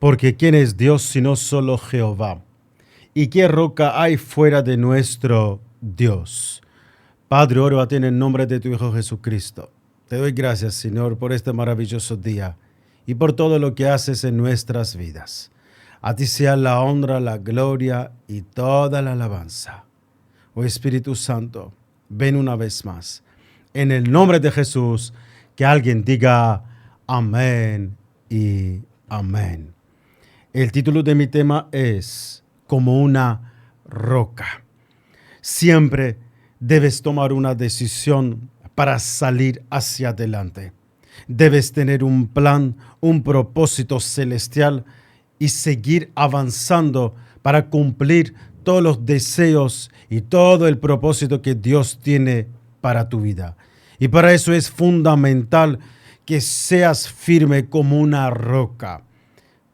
Porque ¿quién es Dios sino solo Jehová? ¿Y qué roca hay fuera de nuestro Dios? Padre, oro a ti en el nombre de tu Hijo Jesucristo. Te doy gracias, Señor, por este maravilloso día y por todo lo que haces en nuestras vidas. A ti sea la honra, la gloria y toda la alabanza. Oh Espíritu Santo, ven una vez más. En el nombre de Jesús, que alguien diga amén y amén. El título de mi tema es Como una roca. Siempre debes tomar una decisión para salir hacia adelante. Debes tener un plan, un propósito celestial y seguir avanzando para cumplir todos los deseos y todo el propósito que Dios tiene para tu vida. Y para eso es fundamental que seas firme como una roca,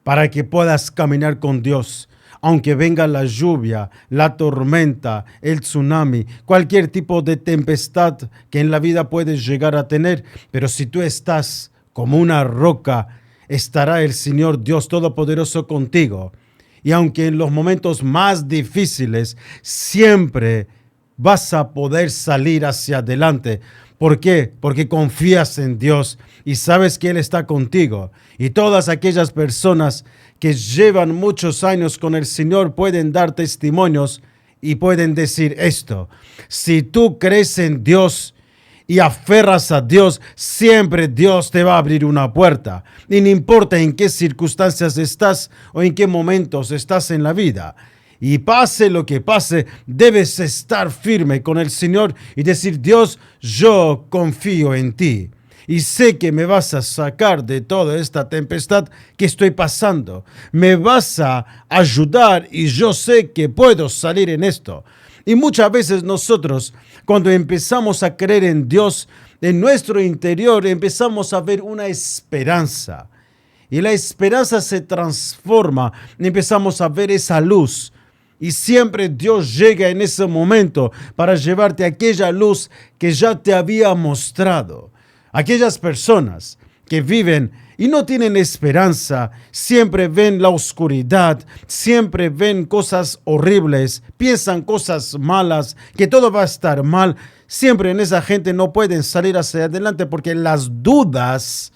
para que puedas caminar con Dios. Aunque venga la lluvia, la tormenta, el tsunami, cualquier tipo de tempestad que en la vida puedes llegar a tener, pero si tú estás como una roca, estará el Señor Dios Todopoderoso contigo. Y aunque en los momentos más difíciles siempre vas a poder salir hacia adelante. ¿Por qué? Porque confías en Dios y sabes que Él está contigo. Y todas aquellas personas que llevan muchos años con el Señor pueden dar testimonios y pueden decir esto: si tú crees en Dios y aferras a Dios, siempre Dios te va a abrir una puerta. Y no importa en qué circunstancias estás o en qué momentos estás en la vida. Y pase lo que pase, debes estar firme con el Señor y decir: Dios, yo confío en ti. Y sé que me vas a sacar de toda esta tempestad que estoy pasando. Me vas a ayudar y yo sé que puedo salir en esto. Y muchas veces nosotros, cuando empezamos a creer en Dios, en nuestro interior empezamos a ver una esperanza. Y la esperanza se transforma, empezamos a ver esa luz. Y siempre Dios llega en ese momento para llevarte aquella luz que ya te había mostrado. Aquellas personas que viven y no tienen esperanza, siempre ven la oscuridad, siempre ven cosas horribles, piensan cosas malas, que todo va a estar mal. Siempre en esa gente no pueden salir hacia adelante porque las dudas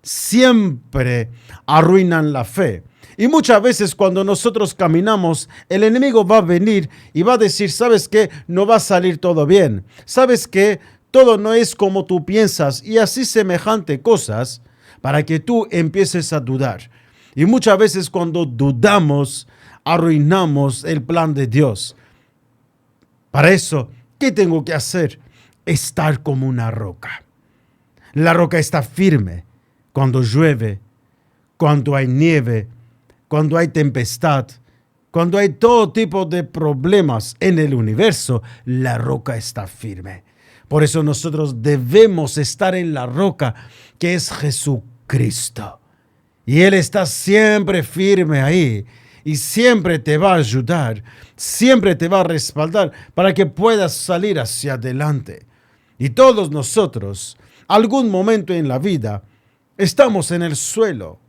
siempre arruinan la fe. Y muchas veces cuando nosotros caminamos, el enemigo va a venir y va a decir: ¿sabes qué? No va a salir todo bien. ¿Sabes qué? Todo no es como tú piensas, y así semejante cosas, para que tú empieces a dudar. Y muchas veces cuando dudamos, arruinamos el plan de Dios. Para eso, ¿qué tengo que hacer? Estar como una roca. La roca está firme cuando llueve, cuando hay nieve, cuando hay tempestad, cuando hay todo tipo de problemas en el universo. La roca está firme. Por eso nosotros debemos estar en la roca, que es Jesucristo. Y Él está siempre firme ahí. Y siempre te va a ayudar, siempre te va a respaldar para que puedas salir hacia adelante. Y todos nosotros, algún momento en la vida, estamos en el suelo.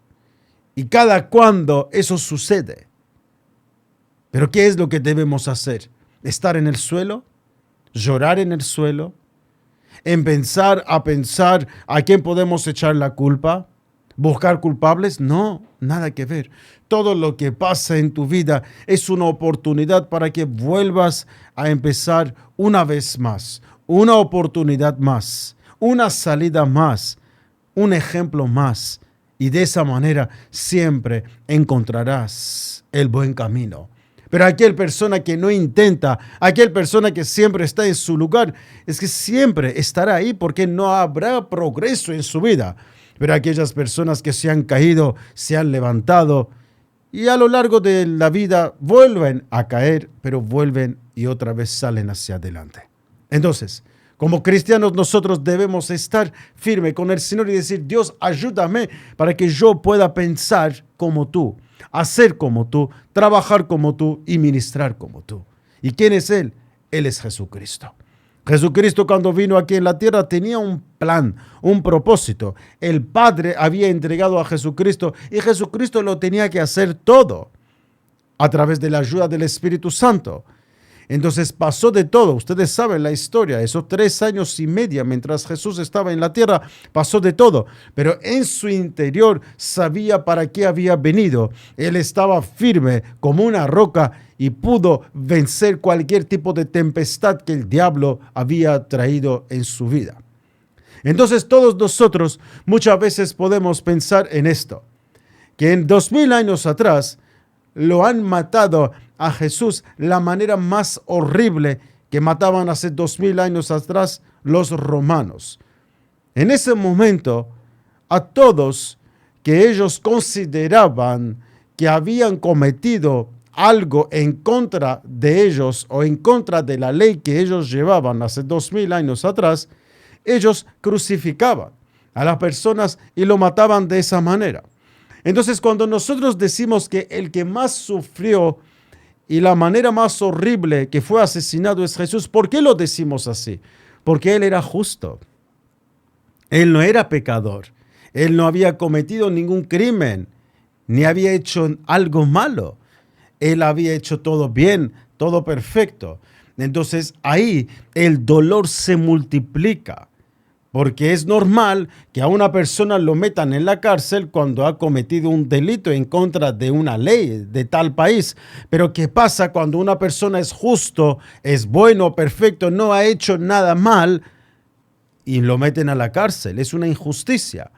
Y cada cuando eso sucede. Pero ¿qué es lo que debemos hacer? ¿Estar en el suelo? ¿Llorar en el suelo? ¿Empezar a pensar a quién podemos echar la culpa? ¿Buscar culpables? No, nada que ver. Todo lo que pasa en tu vida es una oportunidad para que vuelvas a empezar una vez más. Una oportunidad más. Una salida más. Un ejemplo más. Y de esa manera siempre encontrarás el buen camino. Pero aquella persona que no intenta, aquella persona que siempre está en su lugar, es que siempre estará ahí porque no habrá progreso en su vida. Pero aquellas personas que se han caído, se han levantado y a lo largo de la vida vuelven a caer, pero vuelven y otra vez salen hacia adelante. Entonces, como cristianos nosotros debemos estar firmes con el Señor y decir: Dios, ayúdame para que yo pueda pensar como tú, hacer como tú, trabajar como tú y ministrar como tú. ¿Y quién es Él? Él es Jesucristo. Jesucristo cuando vino aquí en la tierra tenía un plan, un propósito. El Padre había entregado a Jesucristo y Jesucristo lo tenía que hacer todo a través de la ayuda del Espíritu Santo. Entonces pasó de todo. Ustedes saben la historia. Esos 3 años y medio mientras Jesús estaba en la tierra, pasó de todo. Pero en su interior sabía para qué había venido. Él estaba firme como una roca y pudo vencer cualquier tipo de tempestad que el diablo había traído en su vida. Entonces todos nosotros muchas veces podemos pensar en esto, que en 2000 años atrás lo han matado a Jesús la manera más horrible que mataban hace 2000 años atrás los romanos. En ese momento, a todos que ellos consideraban que habían cometido algo en contra de ellos o en contra de la ley que ellos llevaban hace 2000 años atrás, ellos crucificaban a las personas y lo mataban de esa manera. Entonces, cuando nosotros decimos que el que más sufrió y la manera más horrible que fue asesinado es Jesús, ¿por qué lo decimos así? Porque Él era justo. Él no era pecador. Él no había cometido ningún crimen, ni había hecho algo malo. Él había hecho todo bien, todo perfecto. Entonces, ahí el dolor se multiplica. Porque es normal que a una persona lo metan en la cárcel cuando ha cometido un delito en contra de una ley de tal país. Pero ¿qué pasa cuando una persona es justo, es bueno, perfecto, no ha hecho nada mal y lo meten a la cárcel? Es una injusticia.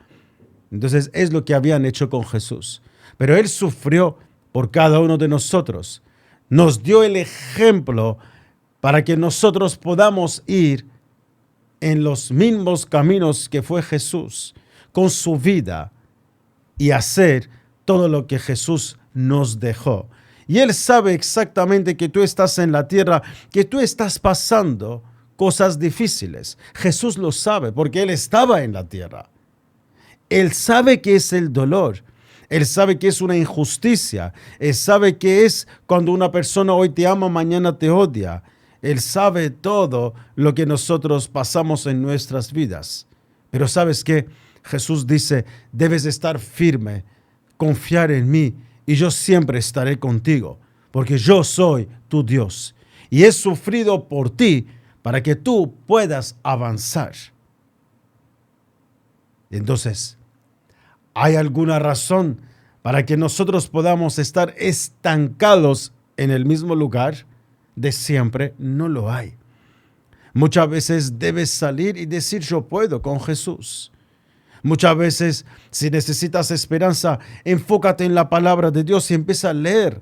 Entonces es lo que habían hecho con Jesús. Pero Él sufrió por cada uno de nosotros. Nos dio el ejemplo para que nosotros podamos ir en los mismos caminos que fue Jesús, con su vida, y hacer todo lo que Jesús nos dejó. Y Él sabe exactamente que tú estás en la tierra, que tú estás pasando cosas difíciles. Jesús lo sabe porque Él estaba en la tierra. Él sabe que es el dolor. Él sabe que es una injusticia. Él sabe que es cuando una persona hoy te ama, mañana te odia. Él sabe todo lo que nosotros pasamos en nuestras vidas. Pero ¿sabes qué? Jesús dice, debes estar firme, confiar en mí y yo siempre estaré contigo, porque yo soy tu Dios y he sufrido por ti para que tú puedas avanzar. Entonces, ¿hay alguna razón para que nosotros podamos estar estancados en el mismo lugar de siempre? No lo hay. Muchas veces debes salir y decir yo puedo con Jesús. Muchas veces, si necesitas esperanza, enfócate en la palabra de Dios y empieza a leer.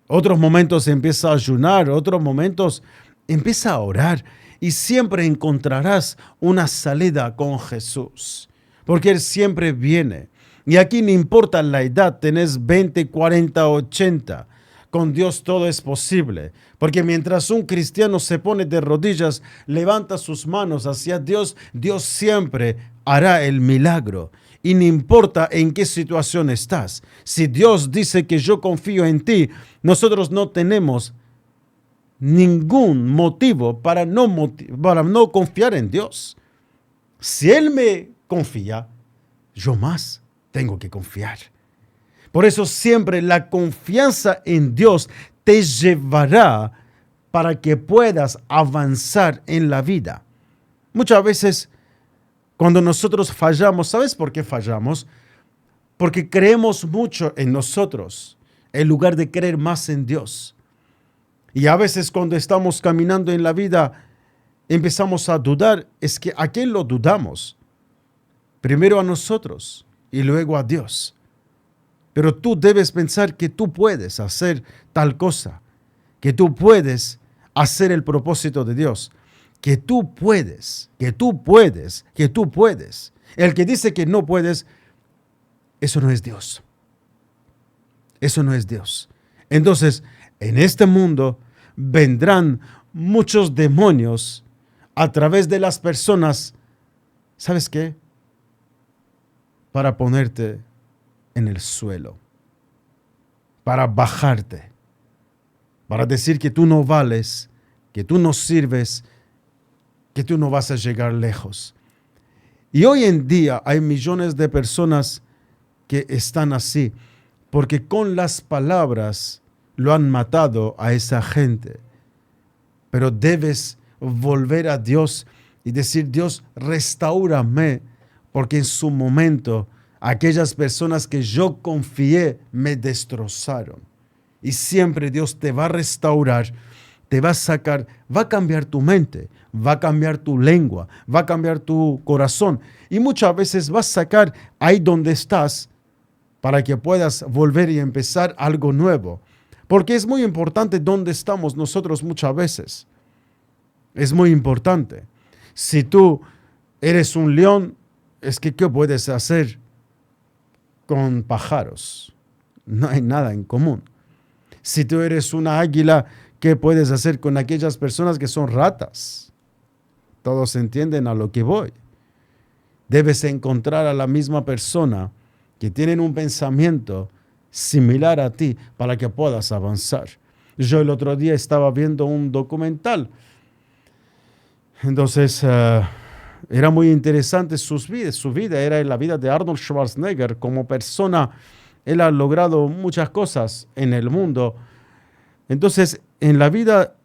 Otros momentos empieza a ayunar, otros momentos empieza a orar y siempre encontrarás una salida con Jesús, porque Él siempre viene. Y aquí no importa la edad, tenés 20, 40, 80. Con Dios todo es posible, porque mientras un cristiano se pone de rodillas, levanta sus manos hacia Dios, Dios siempre hará el milagro. Y no importa en qué situación estás. Si Dios dice que yo confío en ti, nosotros no tenemos ningún motivo para no confiar en Dios. Si Él me confía, yo más tengo que confiar. Por eso siempre la confianza en Dios te llevará para que puedas avanzar en la vida. Muchas veces cuando nosotros fallamos, ¿sabes por qué fallamos? Porque creemos mucho en nosotros en lugar de creer más en Dios. Y a veces cuando estamos caminando en la vida empezamos a dudar. Es que ¿a quién lo dudamos? Primero a nosotros y luego a Dios. Pero tú debes pensar que tú puedes hacer tal cosa, que tú puedes hacer el propósito de Dios, que tú puedes, que tú puedes, que tú puedes. El que dice que no puedes, eso no es Dios. Eso no es Dios. Entonces, en este mundo vendrán muchos demonios a través de las personas. ¿Sabes qué? Para ponerte en el suelo, para bajarte, para decir que tú no vales, que tú no sirves que tú no vas a llegar lejos. Y hoy en día hay millones de personas que están así, porque con las palabras lo han matado a esa gente. Pero debes volver a Dios y decir: Dios, restáurame, porque en su momento aquellas personas que yo confié me destrozaron. Y siempre Dios te va a restaurar, te va a sacar, va a cambiar tu mente, va a cambiar tu lengua, va a cambiar tu corazón. Y muchas veces va a sacar ahí donde estás para que puedas volver y empezar algo nuevo. Porque es muy importante dónde estamos nosotros muchas veces. Es muy importante. Si tú eres un león, es que ¿qué puedes hacer con pájaros? No hay nada en común. Si tú eres una águila, ¿qué puedes hacer con aquellas personas que son ratas? Todos entienden a lo que voy. Debes encontrar a la misma persona que tienen un pensamiento similar a ti para que puedas avanzar. Yo el otro día estaba viendo un documental. Entonces, era muy interesante su vida era la vida de Arnold Schwarzenegger. Como persona, él ha logrado muchas cosas en el mundo. Entonces, en la vida,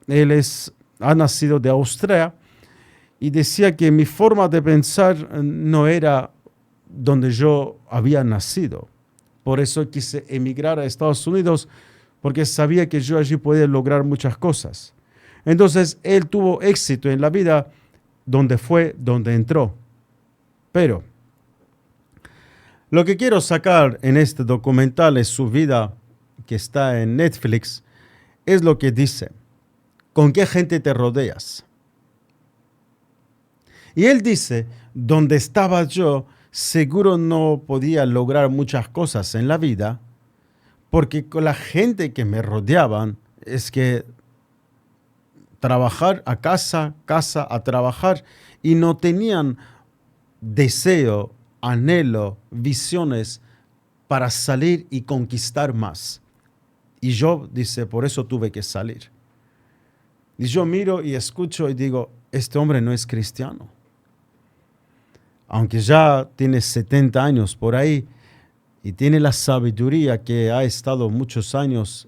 ha nacido de Austria y decía que mi forma de pensar no era donde yo había nacido. Por eso quise emigrar a Estados Unidos, porque sabía que yo allí podía lograr muchas cosas. Entonces, él tuvo éxito en la vida donde entró. Pero lo que quiero sacar en este documental es su vida, que está en Netflix, es lo que dice: ¿con qué gente te rodeas? Y él dice: donde estaba yo, seguro no podía lograr muchas cosas en la vida, porque con la gente que me rodeaban es que trabajar a casa, casa a trabajar, y no tenían deseo, anhelo, visiones para salir y conquistar más. Y yo, dice, por eso tuve que salir. Y yo miro y escucho y digo: este hombre no es cristiano. Aunque ya tiene 70 años por ahí y tiene la sabiduría que ha estado muchos años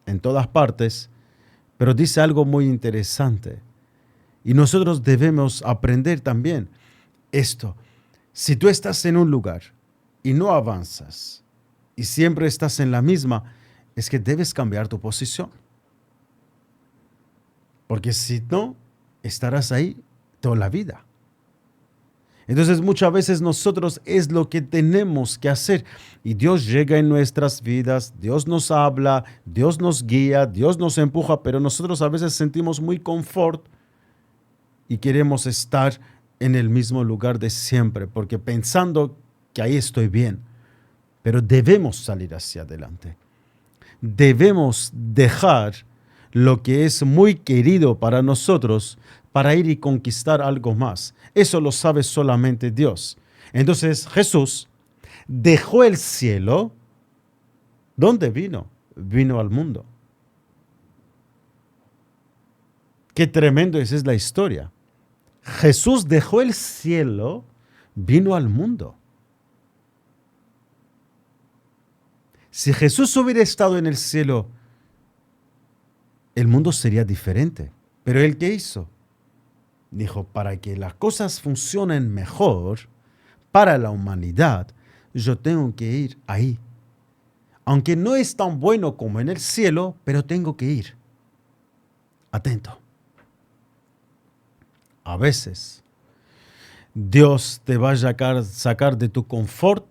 en todas partes, pero dice algo muy interesante. Y nosotros debemos aprender también esto. Si tú estás en un lugar y no avanzas y siempre estás en la misma, es que debes cambiar tu posición. Porque si no, estarás ahí toda la vida. Entonces muchas veces nosotros es lo que tenemos que hacer. Y Dios llega en nuestras vidas, Dios nos habla, Dios nos guía, Dios nos empuja, pero nosotros a veces sentimos muy confort y queremos estar en el mismo lugar de siempre, porque pensando que ahí estoy bien. Pero debemos salir hacia adelante. Debemos dejar lo que es muy querido para nosotros para ir y conquistar algo más. Eso lo sabe solamente Dios. Entonces Jesús dejó el cielo. ¿Dónde vino? Vino al mundo. Qué tremendo es la historia. Jesús dejó el cielo, vino al mundo. Si Jesús hubiera estado en el cielo, el mundo sería diferente. Pero ¿él qué hizo? Dijo: para que las cosas funcionen mejor para la humanidad, yo tengo que ir ahí. Aunque no es tan bueno como en el cielo, pero tengo que ir. Atento. A veces, Dios te va a sacar de tu confort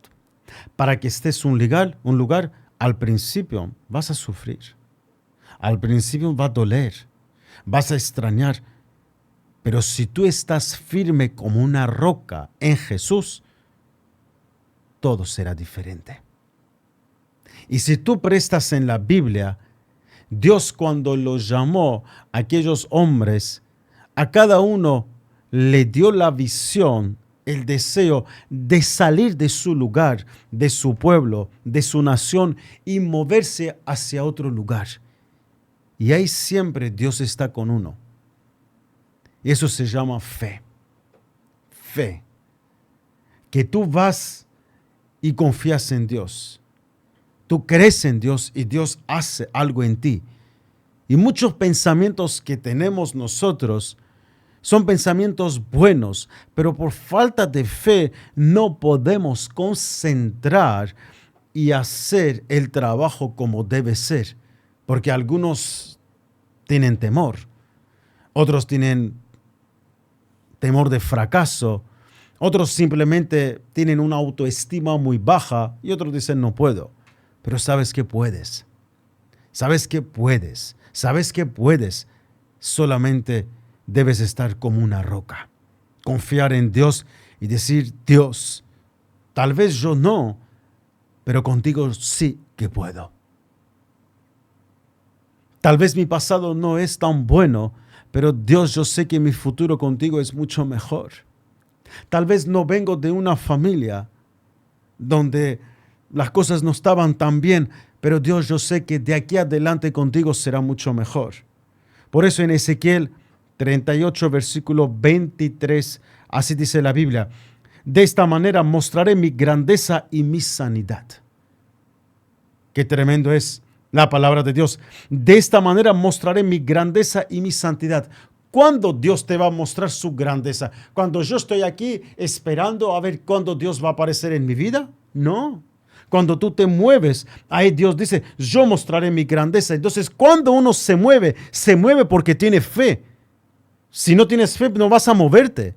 para que estés en un lugar. Al principio vas a sufrir. Al principio va a doler. Vas a extrañar. Pero si tú estás firme como una roca en Jesús, todo será diferente. Y si tú prestas en la Biblia, Dios, cuando los llamó a aquellos hombres, a cada uno le dio la visión, el deseo de salir de su lugar, de su pueblo, de su nación y moverse hacia otro lugar. Y ahí siempre Dios está con uno. Y eso se llama fe. Fe. Que tú vas y confías en Dios. Tú crees en Dios y Dios hace algo en ti. Y muchos pensamientos que tenemos nosotros son pensamientos buenos, pero por falta de fe no podemos concentrar y hacer el trabajo como debe ser. Porque algunos tienen temor, otros tienen temor de fracaso, otros simplemente tienen una autoestima muy baja y otros dicen no puedo. Pero sabes que puedes. Sabes que puedes. Sabes que puedes. Solamente debes estar como una roca. Confiar en Dios y decir, Dios, tal vez yo no, pero contigo sí que puedo. Tal vez mi pasado no es tan bueno, pero Dios, yo sé que mi futuro contigo es mucho mejor. Tal vez no vengo de una familia donde las cosas no estaban tan bien, pero Dios, yo sé que de aquí adelante contigo será mucho mejor. Por eso en Ezequiel 38, versículo 23, así dice la Biblia, de esta manera mostraré mi grandeza y mi sanidad. Qué tremendo es la palabra de Dios. De esta manera mostraré mi grandeza y mi santidad. ¿Cuándo Dios te va a mostrar su grandeza? ¿Cuando yo estoy aquí esperando a ver cuándo Dios va a aparecer en mi vida? No. Cuando tú te mueves, ahí Dios dice, yo mostraré mi grandeza. Entonces, cuando uno se mueve porque tiene fe. Si no tienes fe, no vas a moverte.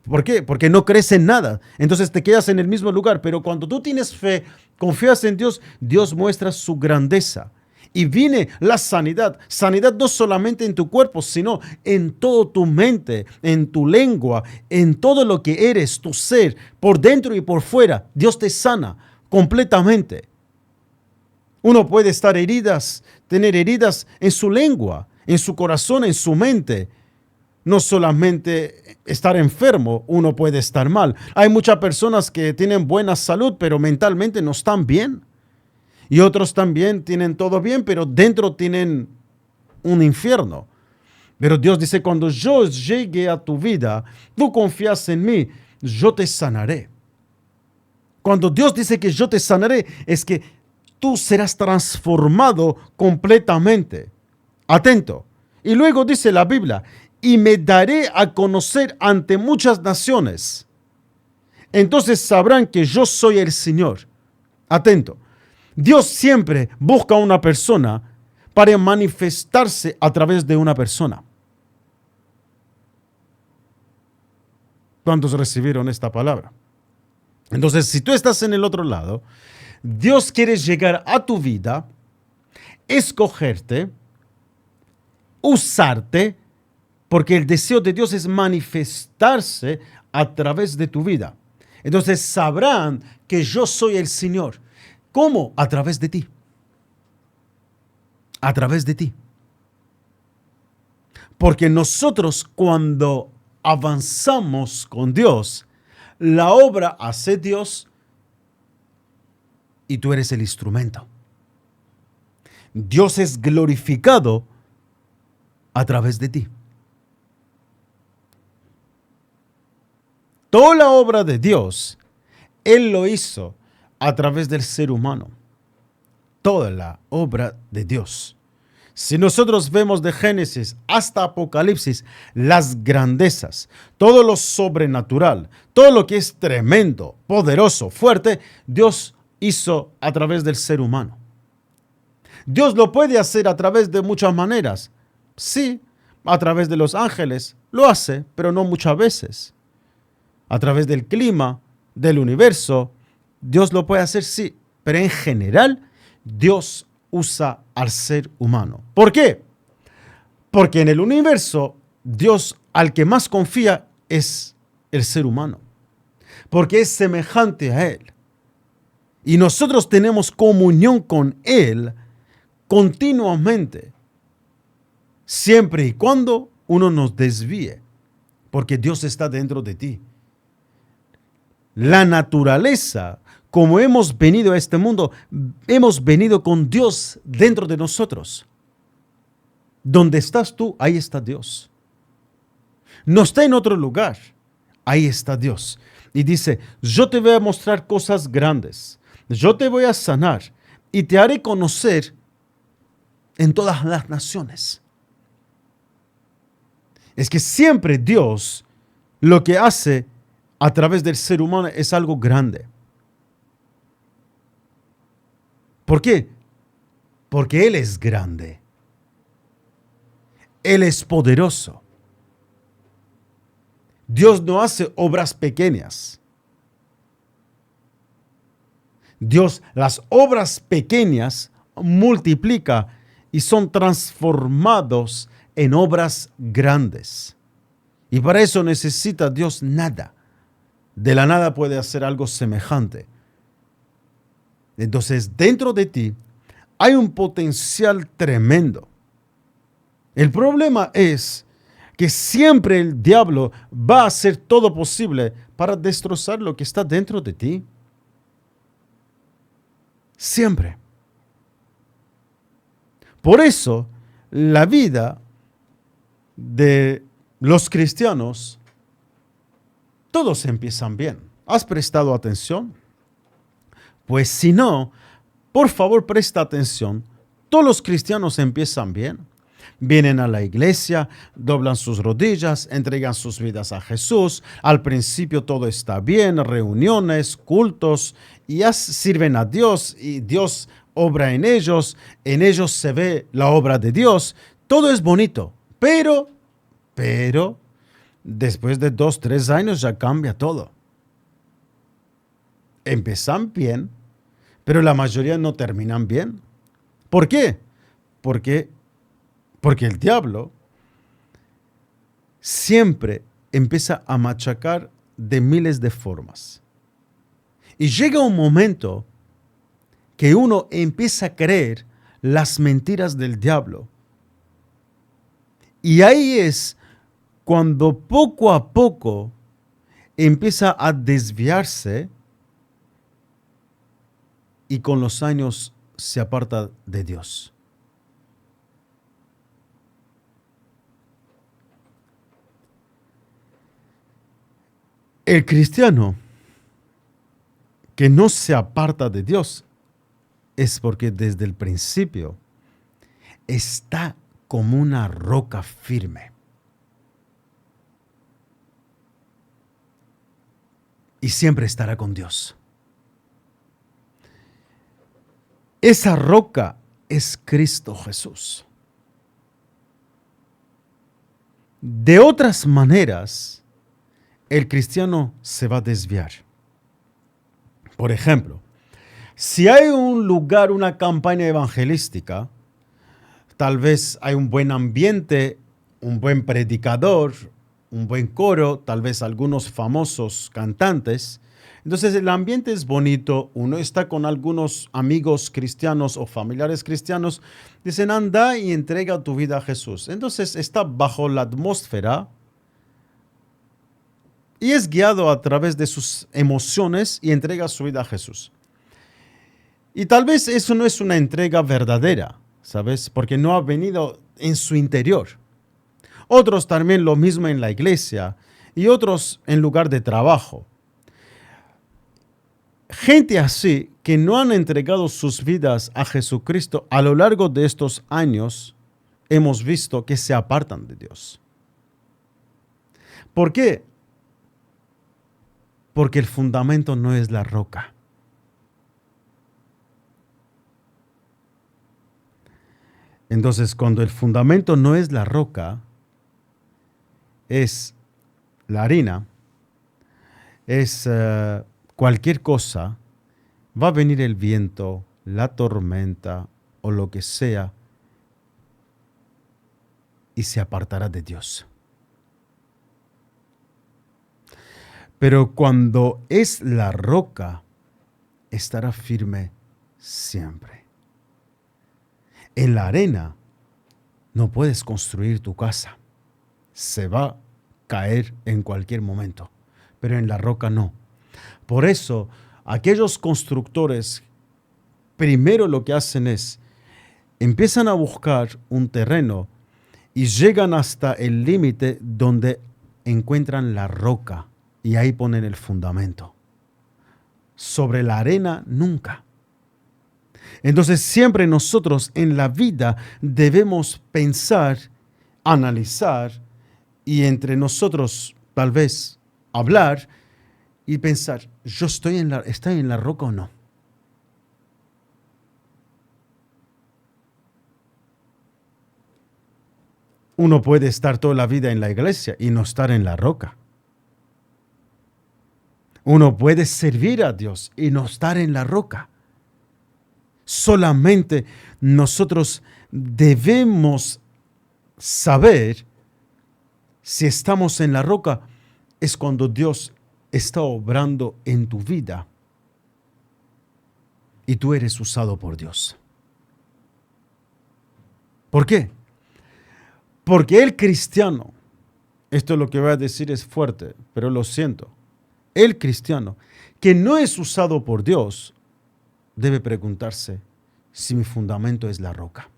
¿Por qué? Porque no crees en nada. Entonces te quedas en el mismo lugar. Pero cuando tú tienes fe, confías en Dios, Dios muestra su grandeza. Y viene la sanidad. Sanidad no solamente en tu cuerpo, sino en toda tu mente, en tu lengua, en todo lo que eres, tu ser, por dentro y por fuera. Dios te sana completamente. Uno puede tener heridas en su lengua, en su corazón, en su mente. No solamente estar enfermo, uno puede estar mal. Hay muchas personas que tienen buena salud, pero mentalmente no están bien. Y otros también tienen todo bien, pero dentro tienen un infierno. Pero Dios dice, cuando yo llegue a tu vida, tú confías en mí, yo te sanaré. Cuando Dios dice que yo te sanaré, es que tú serás transformado completamente. Atento. Y luego dice la Biblia, y me daré a conocer ante muchas naciones. Entonces sabrán que yo soy el Señor. Atento. Dios siempre busca una persona para manifestarse a través de una persona. ¿Cuántos recibieron esta palabra? Entonces, si tú estás en el otro lado, Dios quiere llegar a tu vida, escogerte, usarte, porque el deseo de Dios es manifestarse a través de tu vida. Entonces sabrán que yo soy el Señor. ¿Cómo? A través de ti. A través de ti. Porque nosotros cuando avanzamos con Dios, la obra hace Dios y tú eres el instrumento. Dios es glorificado a través de ti. Toda la obra de Dios, Él lo hizo a través del ser humano. Toda la obra de Dios. Si nosotros vemos de Génesis hasta Apocalipsis, las grandezas, todo lo sobrenatural, todo lo que es tremendo, poderoso, fuerte, Dios hizo a través del ser humano. Dios lo puede hacer a través de muchas maneras. Sí, a través de los ángeles lo hace, pero no muchas veces. A través del clima, del universo, Dios lo puede hacer, sí, pero en general Dios usa al ser humano. ¿Por qué? Porque en el universo Dios al que más confía es el ser humano, porque es semejante a Él. Y nosotros tenemos comunión con Él continuamente, siempre y cuando uno nos desvíe, porque Dios está dentro de ti. La naturaleza, como hemos venido a este mundo, hemos venido con Dios dentro de nosotros. Donde estás tú, ahí está Dios. No está en otro lugar. Ahí está Dios. Y dice, yo te voy a mostrar cosas grandes. Yo te voy a sanar y te haré conocer en todas las naciones. Es que siempre Dios lo que hace a través del ser humano es algo grande. ¿Por qué? Porque Él es grande. Él es poderoso. Dios no hace obras pequeñas. Dios las obras pequeñas multiplica y son transformados en obras grandes. Y para eso necesita Dios nada. De la nada puede hacer algo semejante. Entonces, dentro de ti hay un potencial tremendo. El problema es que siempre el diablo va a hacer todo posible para destrozar lo que está dentro de ti. Siempre. Por eso, la vida de los cristianos, todos empiezan bien. ¿Has prestado atención? Pues si no, por favor presta atención. Todos los cristianos empiezan bien. Vienen a la iglesia, doblan sus rodillas, entregan sus vidas a Jesús. Al principio todo está bien, reuniones, cultos, y ya sirven a Dios y Dios obra en ellos se ve la obra de Dios. Todo es bonito, pero después de 2, 3 años ya cambia todo. Empiezan bien, pero la mayoría no terminan bien. ¿Por qué? Porque el diablo siempre empieza a machacar de miles de formas. Y llega un momento que uno empieza a creer las mentiras del diablo. Y ahí es cuando poco a poco empieza a desviarse y con los años se aparta de Dios. El cristiano que no se aparta de Dios es porque desde el principio está como una roca firme. Y siempre estará con Dios. Esa roca es Cristo Jesús. De otras maneras, el cristiano se va a desviar. Por ejemplo, si hay un lugar, una campaña evangelística, tal vez hay un buen ambiente, un buen predicador, un buen coro, tal vez algunos famosos cantantes. Entonces el ambiente es bonito, uno está con algunos amigos cristianos o familiares cristianos, dicen anda y entrega tu vida a Jesús. Entonces está bajo la atmósfera y es guiado a través de sus emociones y entrega su vida a Jesús. Y tal vez eso no es una entrega verdadera, ¿sabes? Porque no ha venido en su interior. Otros también lo mismo en la iglesia y otros en lugar de trabajo. Gente así que no han entregado sus vidas a Jesucristo a lo largo de estos años, hemos visto que se apartan de Dios. ¿Por qué? Porque el fundamento no es la roca. Entonces, cuando el fundamento no es la roca, es la harina, es cualquier cosa, va a venir el viento, la tormenta o lo que sea y se apartará de Dios. Pero cuando es la roca, estará firme siempre. En la arena no puedes construir tu casa. Se va a caer en cualquier momento. Pero en la roca no. Por eso, aquellos constructores, primero lo que hacen es, empiezan a buscar un terreno y llegan hasta el límite donde encuentran la roca y ahí ponen el fundamento. Sobre la arena, nunca. Entonces, siempre nosotros en la vida debemos pensar, analizar y entre nosotros tal vez hablar y pensar, ¿yo estoy en la roca o no? Uno puede estar toda la vida en la iglesia y no estar en la roca. Uno puede servir a Dios y no estar en la roca. Solamente nosotros debemos saber si estamos en la roca es cuando Dios está obrando en tu vida y tú eres usado por Dios. ¿Por qué? Porque el cristiano, esto es lo que voy a decir es fuerte, pero lo siento, el cristiano que no es usado por Dios debe preguntarse si mi fundamento es la roca.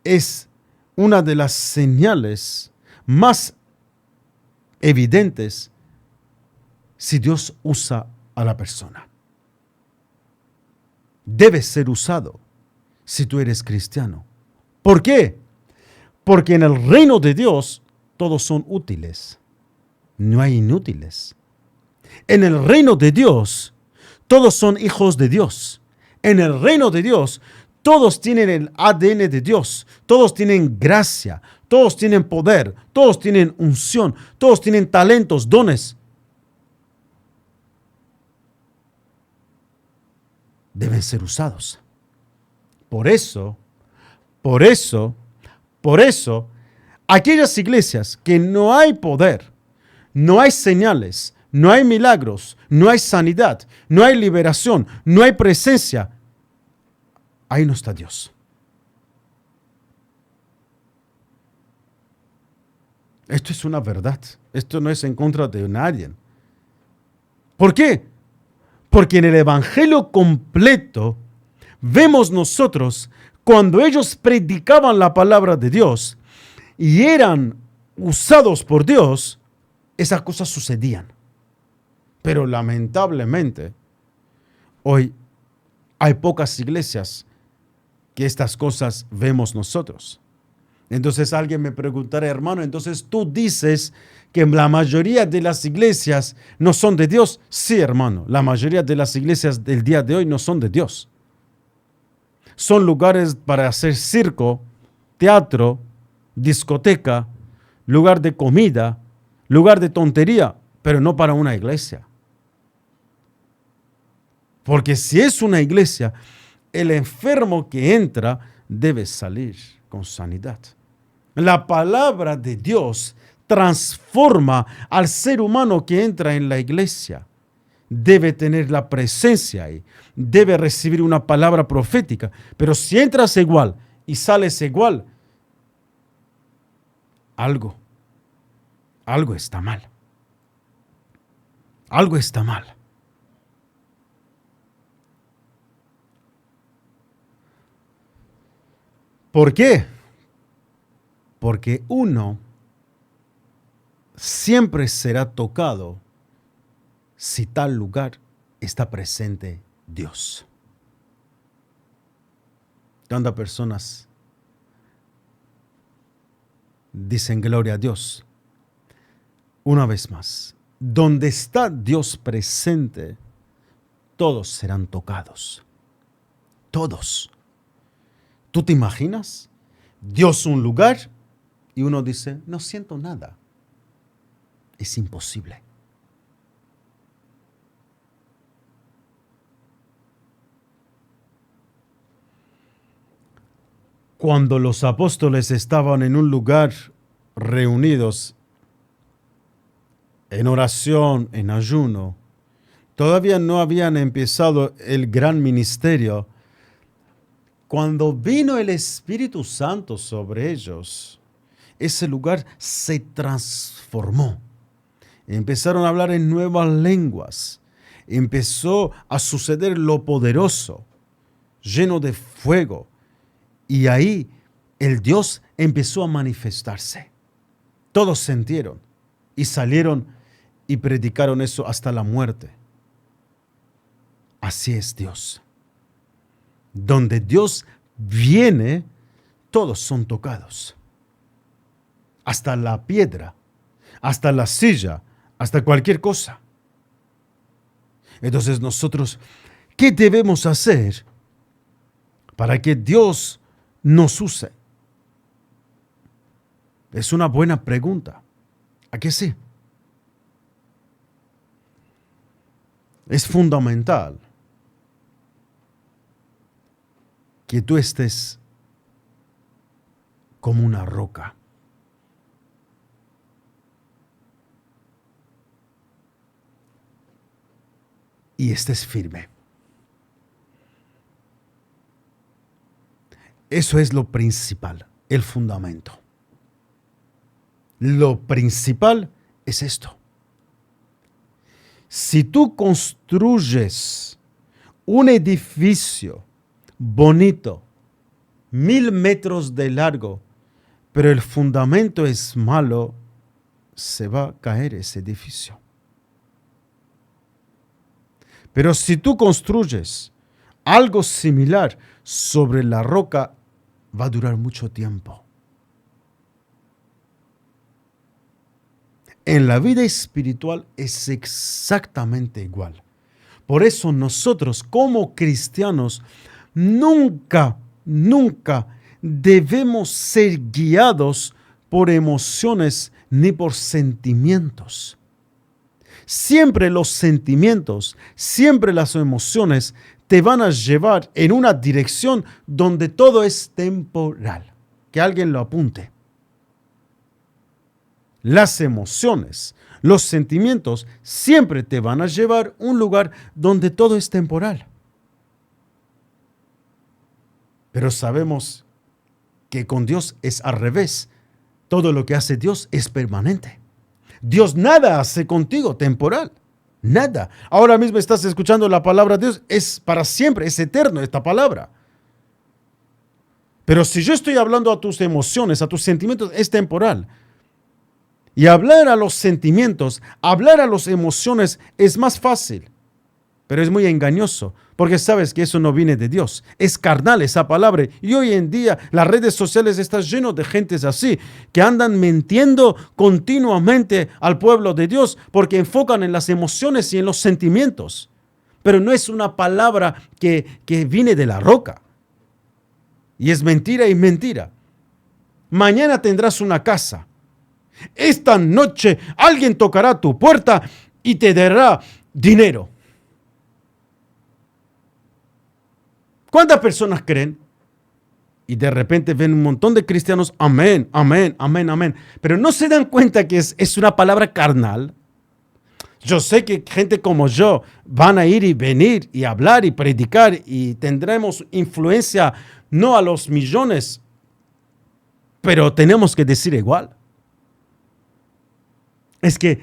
Es una de las señales más evidentes si Dios usa a la persona. Debes ser usado si tú eres cristiano. ¿Por qué? Porque en el reino de Dios todos son útiles. No hay inútiles. En el reino de Dios todos son hijos de Dios. En el reino de Dios todos tienen el ADN de Dios. Todos tienen gracia. Todos tienen poder. Todos tienen unción. Todos tienen talentos, dones. Deben ser usados. Por eso, aquellas iglesias que no hay poder, no hay señales, no hay milagros, no hay sanidad, no hay liberación, no hay presencia, ahí no está Dios. Esto es una verdad. Esto no es en contra de nadie. ¿Por qué? Porque en el evangelio completo vemos nosotros cuando ellos predicaban la palabra de Dios y eran usados por Dios, esas cosas sucedían. Pero lamentablemente, hoy hay pocas iglesias que estas cosas vemos nosotros. Entonces alguien me preguntará, hermano, entonces tú dices que la mayoría de las iglesias no son de Dios. Sí, hermano, la mayoría de las iglesias del día de hoy no son de Dios. Son lugares para hacer circo, teatro, discoteca, lugar de comida, lugar de tontería, pero no para una iglesia. Porque si es una iglesia, el enfermo que entra debe salir con sanidad. La palabra de Dios transforma al ser humano que entra en la iglesia. Debe tener la presencia ahí, debe recibir una palabra profética. Pero si entras igual y sales igual, algo está mal. Algo está mal. ¿Por qué? Porque uno siempre será tocado si tal lugar está presente Dios. ¿Cuántas personas dicen gloria a Dios? Una vez más, donde está Dios presente, todos serán tocados. Todos. ¿Tú te imaginas? Dios un lugar y uno dice, no siento nada. Es imposible. Cuando los apóstoles estaban en un lugar reunidos en oración, en ayuno, todavía no habían empezado el gran ministerio. Cuando vino el Espíritu Santo sobre ellos, ese lugar se transformó. Empezaron a hablar en nuevas lenguas. Empezó a suceder lo poderoso, lleno de fuego. Y ahí el Dios empezó a manifestarse. Todos sintieron y salieron y predicaron eso hasta la muerte. Así es Dios. Donde Dios viene, todos son tocados. Hasta la piedra, hasta la silla, hasta cualquier cosa. Entonces nosotros, ¿qué debemos hacer para que Dios nos use? Es una buena pregunta. ¿A qué sí? Es fundamental que tú estés como una roca. Y estés firme. Eso es lo principal, el fundamento. Lo principal es esto. Si tú construyes un edificio bonito, 1000 metros de largo, pero el fundamento es malo, se va a caer ese edificio. Pero si tú construyes algo similar sobre la roca, va a durar mucho tiempo. En la vida espiritual es exactamente igual. Por eso nosotros como cristianos nunca debemos ser guiados por emociones ni por sentimientos. Siempre los sentimientos, siempre las emociones te van a llevar en una dirección donde todo es temporal. Que alguien lo apunte. Las emociones, los sentimientos siempre te van a llevar a un lugar donde todo es temporal. Pero sabemos que con Dios es al revés. Todo lo que hace Dios es permanente. Dios nada hace contigo temporal. Nada. Ahora mismo estás escuchando la palabra de Dios. Es para siempre, es eterno esta palabra. Pero si yo estoy hablando a tus emociones, a tus sentimientos, es temporal. Y hablar a los sentimientos, hablar a las emociones es más fácil. Pero es muy engañoso, porque sabes que eso no viene de Dios. Es carnal esa palabra. Y hoy en día las redes sociales están llenas de gentes así, que andan mintiendo continuamente al pueblo de Dios, porque enfocan en las emociones y en los sentimientos. Pero no es una palabra que viene de la roca. Y es mentira y mentira. Mañana tendrás una casa. Esta noche alguien tocará tu puerta y te dará dinero. ¿Cuántas personas creen? Y de repente ven un montón de cristianos, amén, amén, amén, amén. Pero no se dan cuenta que es una palabra carnal. Yo sé que gente como yo van a ir y venir y hablar y predicar y tendremos influencia no a los millones, pero tenemos que decir igual. Es que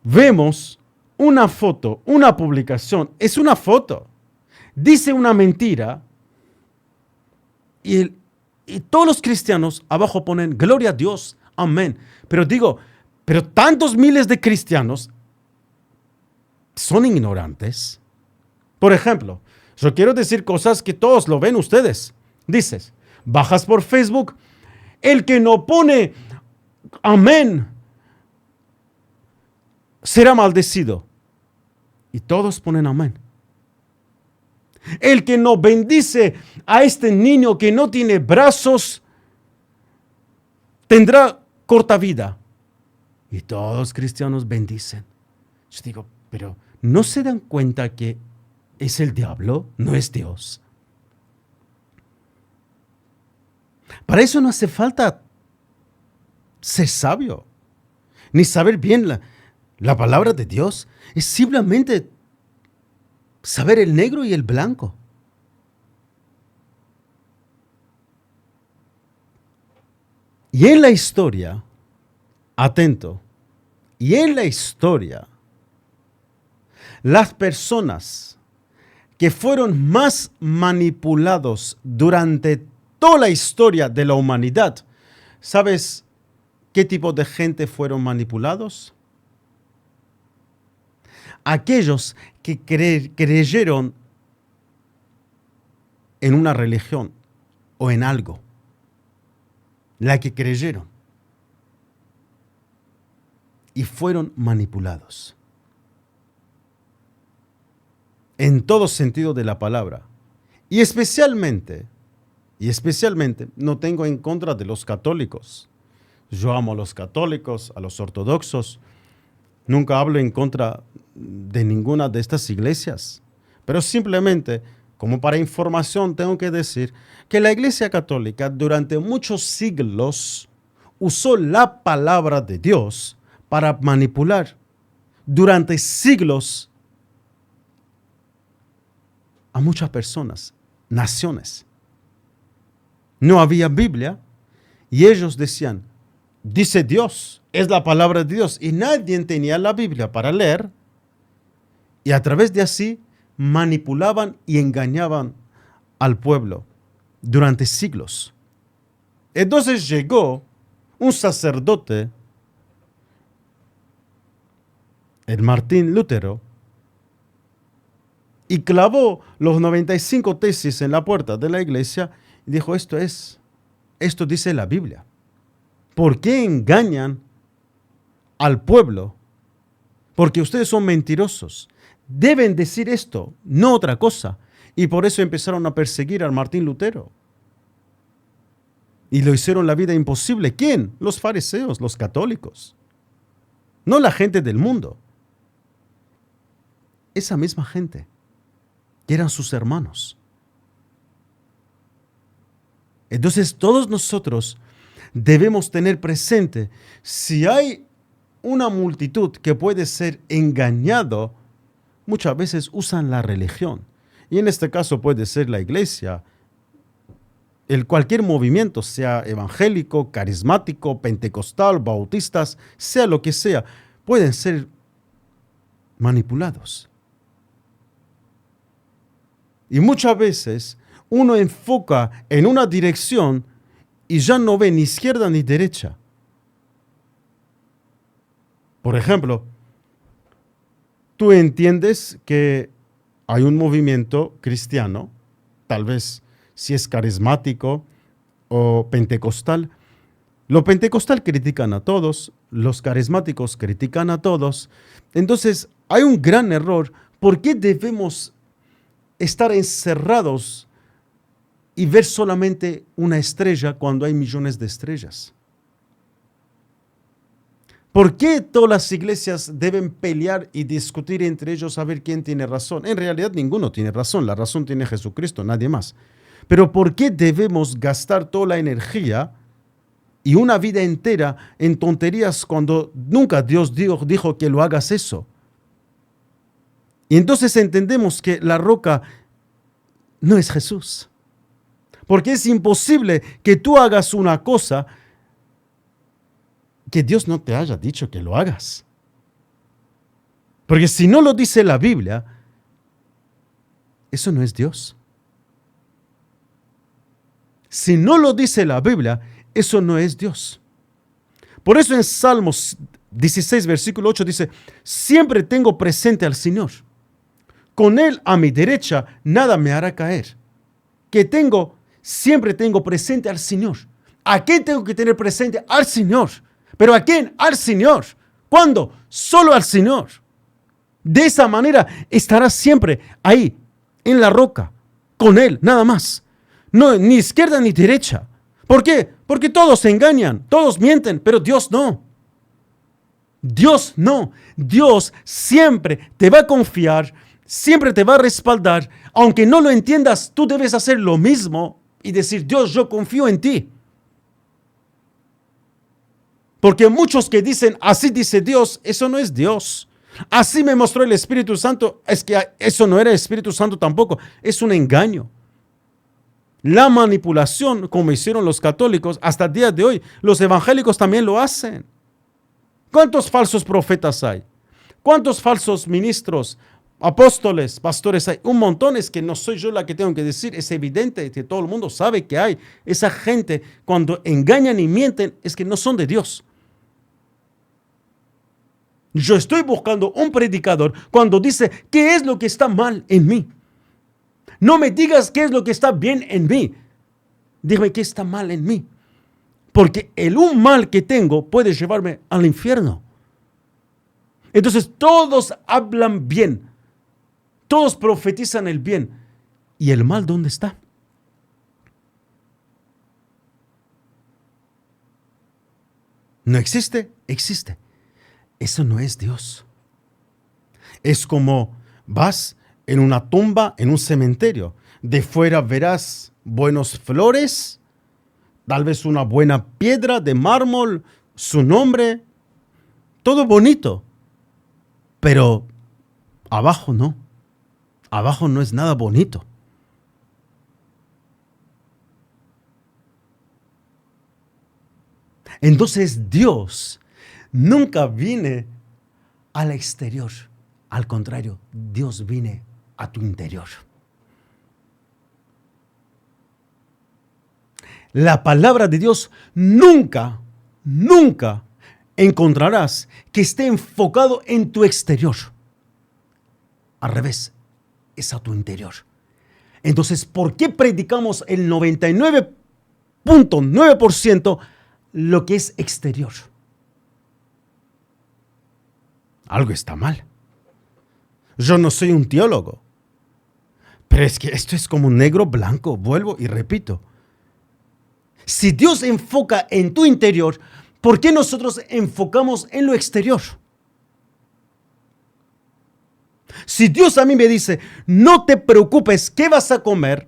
vemos una foto, una publicación, es una foto. Dice una mentira y todos los cristianos abajo ponen gloria a Dios, amén. Pero tantos miles de cristianos son ignorantes. Por ejemplo, yo quiero decir cosas que todos lo ven ustedes. Dices, bajas por Facebook, el que no pone amén será maldecido. Y todos ponen amén. El que no bendice a este niño que no tiene brazos, tendrá corta vida. Y todos los cristianos bendicen. Yo digo, pero ¿no se dan cuenta que es el diablo, no es Dios? Para eso no hace falta ser sabio, ni saber bien la palabra de Dios. Es simplemente saber el negro y el blanco. Y en la historia, atento, y en la historia, las personas que fueron más manipulados durante toda la historia de la humanidad, ¿sabes ¿Qué tipo de gente fueron manipulados? Aquellos que creyeron en una religión o en algo. La que creyeron. Y fueron manipulados. En todo sentido de la palabra. Y especialmente, no tengo en contra de los católicos. Yo amo a los católicos, a los ortodoxos. Nunca hablo en contra de ninguna de estas iglesias. Pero simplemente, como para información, tengo que decir que la Iglesia Católica durante muchos siglos usó la palabra de Dios para manipular durante siglos a muchas personas, naciones. No había Biblia y ellos decían, dice Dios, es la palabra de Dios, y nadie tenía la Biblia para leer, y a través de así manipulaban y engañaban al pueblo durante siglos. Entonces llegó un sacerdote, el Martín Lutero, y clavó los 95 tesis en la puerta de la iglesia y dijo, esto dice la Biblia. ¿Por qué engañan al pueblo? Porque ustedes son mentirosos. Deben decir esto, no otra cosa. Y por eso empezaron a perseguir al Martín Lutero. Y lo hicieron la vida imposible. ¿Quién? Los fariseos, los católicos. No la gente del mundo. Esa misma gente, que eran sus hermanos. Entonces todos nosotros debemos tener presente, si hay una multitud que puede ser engañado, muchas veces usan la religión. Y en este caso puede ser la iglesia, cualquier movimiento, sea evangélico, carismático, pentecostal, bautistas, sea lo que sea, pueden ser manipulados. Y muchas veces uno enfoca en una dirección y ya no ve ni izquierda ni derecha. Por ejemplo, tú entiendes que hay un movimiento cristiano, tal vez si es carismático o pentecostal. Los pentecostal critican a todos, los carismáticos critican a todos. Entonces, hay un gran error. ¿Por qué debemos estar encerrados y ver solamente una estrella cuando hay millones de estrellas? ¿Por qué todas las iglesias deben pelear y discutir entre ellos a ver quién tiene razón? En realidad ninguno tiene razón, la razón tiene Jesucristo, nadie más. Pero ¿por qué debemos gastar toda la energía y una vida entera en tonterías cuando nunca Dios dijo que lo hagas eso? Y entonces entendemos que la roca no es Jesús. Porque es imposible que tú hagas una cosa que Dios no te haya dicho que lo hagas. Porque si no lo dice la Biblia, eso no es Dios. Si no lo dice la Biblia, eso no es Dios. Por eso en Salmos 16, versículo 8 dice, siempre tengo presente al Señor. Con Él a mi derecha nada me hará caer. Siempre tengo presente al Señor. ¿A quién tengo que tener presente? Al Señor. ¿Pero a quién? Al Señor. ¿Cuándo? Solo al Señor. De esa manera estarás siempre ahí, en la roca, con Él, nada más. No, ni izquierda ni derecha. ¿Por qué? Porque todos se engañan, todos mienten, pero Dios no. Dios no. Dios siempre te va a confiar, siempre te va a respaldar. Aunque no lo entiendas, tú debes hacer lo mismo y decir, Dios, yo confío en ti. Porque muchos que dicen, así dice Dios, eso no es Dios. Así me mostró el Espíritu Santo, es que eso no era el Espíritu Santo tampoco, es un engaño. La manipulación, como hicieron los católicos, hasta el día de hoy, los evangélicos también lo hacen. ¿Cuántos falsos profetas hay? ¿Cuántos falsos ministros, apóstoles, pastores hay? Un montón. Es que no soy yo la que tengo que decir, es evidente que todo el mundo sabe que hay. Esa gente, cuando engañan y mienten, es que no son de Dios. Yo estoy buscando un predicador cuando dice qué es lo que está mal en mí. No me digas qué es lo que está bien en mí. Dime qué está mal en mí. Porque un mal que tengo puede llevarme al infierno. Entonces todos hablan bien. Todos profetizan el bien. ¿Y el mal dónde está? ¿No existe? Existe. Eso no es Dios. Es como vas en una tumba, en un cementerio. De fuera verás buenas flores, tal vez una buena piedra de mármol, su nombre, todo bonito. Pero abajo no. Abajo no es nada bonito. Entonces Dios nunca viene al exterior. Al contrario, Dios viene a tu interior. La palabra de Dios nunca encontrarás que esté enfocado en tu exterior. Al revés, es a tu interior. Entonces, ¿por qué predicamos el 99.9% lo que es exterior? Algo está mal. Yo no soy un teólogo, pero es que esto es como negro, blanco, vuelvo y repito. Si Dios enfoca en tu interior, ¿por qué nosotros enfocamos en lo exterior? Si Dios a mí me dice, no te preocupes, ¿qué vas a comer?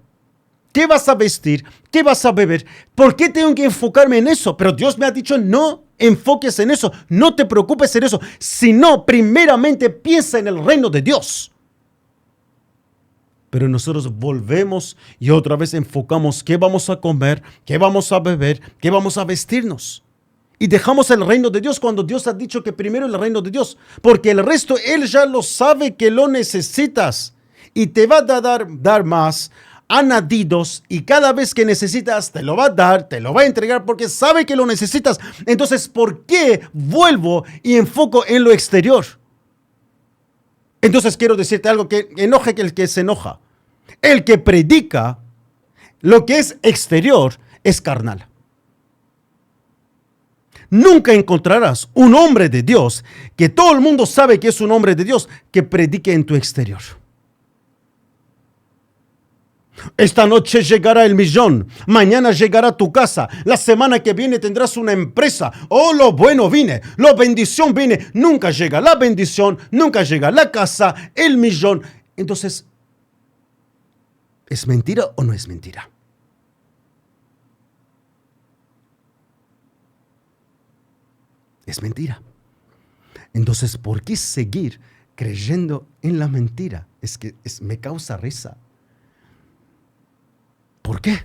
¿Qué vas a vestir? ¿Qué vas a beber? ¿Por qué tengo que enfocarme en eso? Pero Dios me ha dicho, no enfoques en eso, no te preocupes en eso, sino primeramente piensa en el reino de Dios. Pero nosotros volvemos y otra vez enfocamos qué vamos a comer, qué vamos a beber, qué vamos a vestirnos. Y dejamos el reino de Dios cuando Dios ha dicho que primero el reino de Dios. Porque el resto Él ya lo sabe que lo necesitas. Y te va a dar más añadidos. Y cada vez que necesitas te lo va a dar, te lo va a entregar porque sabe que lo necesitas. Entonces, ¿por qué vuelvo y enfoco en lo exterior? Entonces quiero decirte algo que enoje que el que se enoja. El que predica lo que es exterior es carnal. Nunca encontrarás un hombre de Dios que todo el mundo sabe que es un hombre de Dios que predique en tu exterior. Esta noche llegará el millón, mañana llegará tu casa, la semana que viene tendrás una empresa. Oh, lo bueno viene, la bendición viene. Nunca llega la bendición, nunca llega la casa, el millón. Entonces, ¿es mentira o no es mentira? Es mentira. Entonces, ¿por qué seguir creyendo en la mentira? Es que me causa risa. ¿Por qué?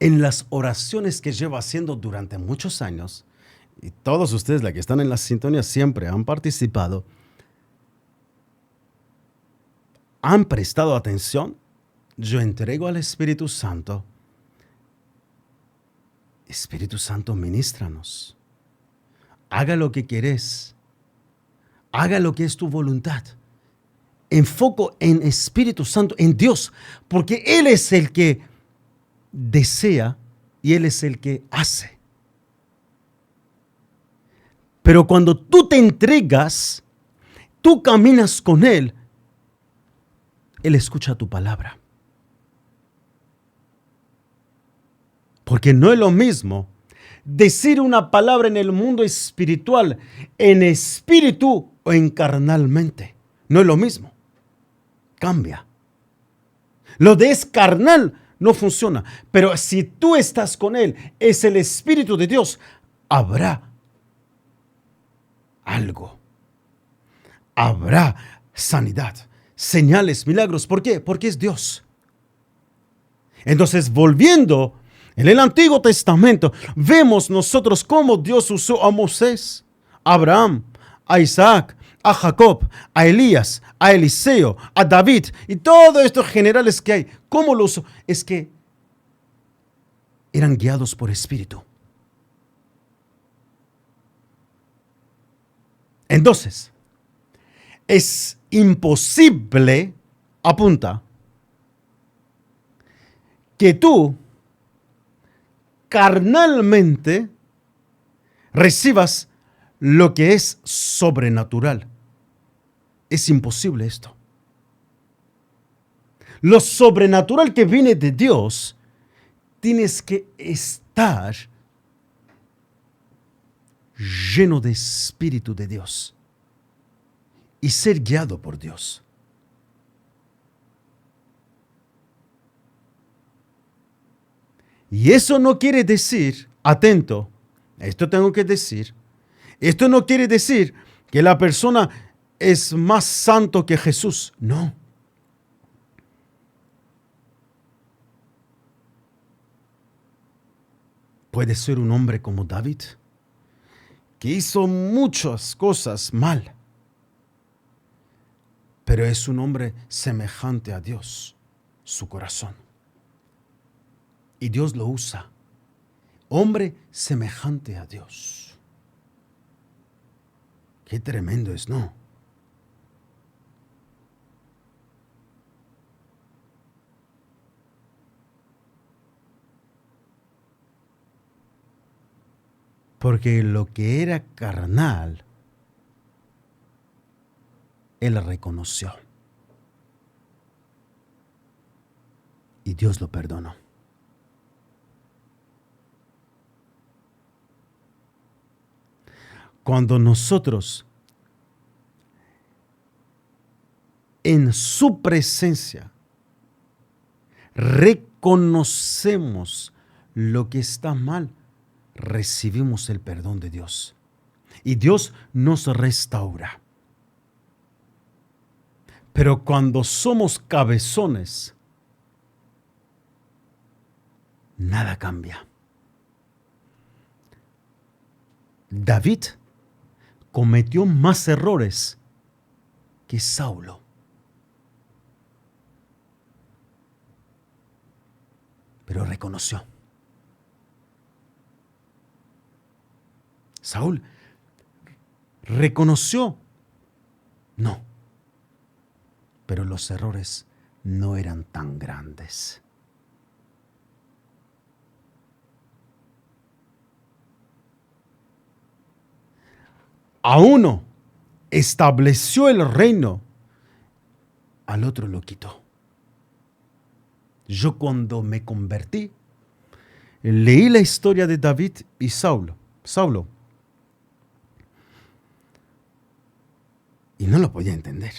En las oraciones que llevo haciendo durante muchos años, y todos ustedes, la que están en la sintonía, siempre han participado, han prestado atención. Yo entrego al Espíritu Santo. Espíritu Santo, ministranos. Haga lo que querés. Haga lo que es tu voluntad. Enfoco en Espíritu Santo, en Dios, porque Él es el que desea y Él es el que hace. Pero cuando tú te entregas, tú caminas con Él, Él escucha tu palabra. Porque no es lo mismo decir una palabra en el mundo espiritual, en espíritu o en carnalmente. No es lo mismo. Cambia. Lo de es carnal no funciona. Pero si tú estás con Él, es el Espíritu de Dios, habrá algo. Habrá sanidad, señales, milagros. ¿Por qué? Porque es Dios. Entonces, volviendo en el Antiguo Testamento, vemos nosotros cómo Dios usó a Moisés, a Abraham, a Isaac, a Jacob, a Elías, a Eliseo, a David y todos estos generales que hay. ¿Cómo lo usó? Es que eran guiados por Espíritu. Entonces, es imposible, apunta, que tú carnalmente recibas lo que es sobrenatural. Es imposible esto. Lo sobrenatural que viene de Dios, tienes que estar lleno de Espíritu de Dios y ser guiado por Dios. Y eso no quiere decir, atento, esto tengo que decir, esto no quiere decir que la persona es más santo que Jesús. No. Puede ser un hombre como David, que hizo muchas cosas mal, pero es un hombre semejante a Dios, su corazón. Y Dios lo usa. Hombre semejante a Dios. Qué tremendo es, ¿no? Porque lo que era carnal, él reconoció. Y Dios lo perdonó. Cuando nosotros en su presencia reconocemos lo que está mal, recibimos el perdón de Dios. Y Dios nos restaura. Pero cuando somos cabezones, nada cambia. David cometió más errores que Saulo. Pero reconoció. Saúl reconoció. No. Pero los errores no eran tan grandes. A uno estableció el reino, al otro lo quitó. Yo cuando me convertí, leí la historia de David y Saulo. Y no lo podía entender.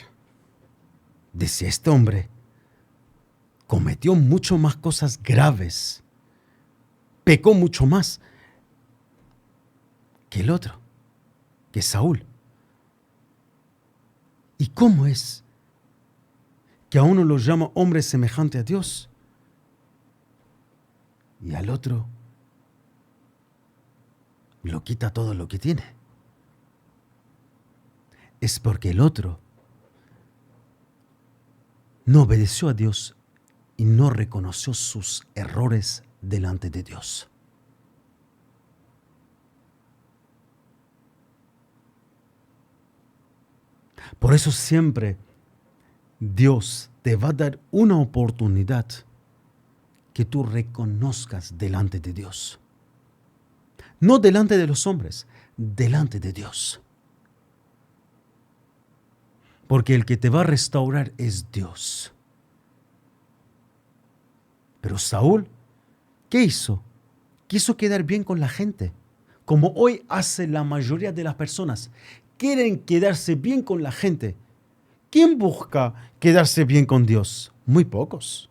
Decía, este hombre cometió mucho más cosas graves, pecó mucho más que el otro, que Saúl. ¿Y cómo es que a uno lo llama hombre semejante a Dios y al otro lo quita todo lo que tiene? Es porque el otro no obedeció a Dios y no reconoció sus errores delante de Dios. Por eso siempre Dios te va a dar una oportunidad que tú reconozcas delante de Dios. No delante de los hombres, delante de Dios. Porque el que te va a restaurar es Dios. Pero Saúl, ¿qué hizo? Quiso quedar bien con la gente, como hoy hace la mayoría de las personas. Quieren quedarse bien con la gente. ¿Quién busca quedarse bien con Dios? Muy pocos.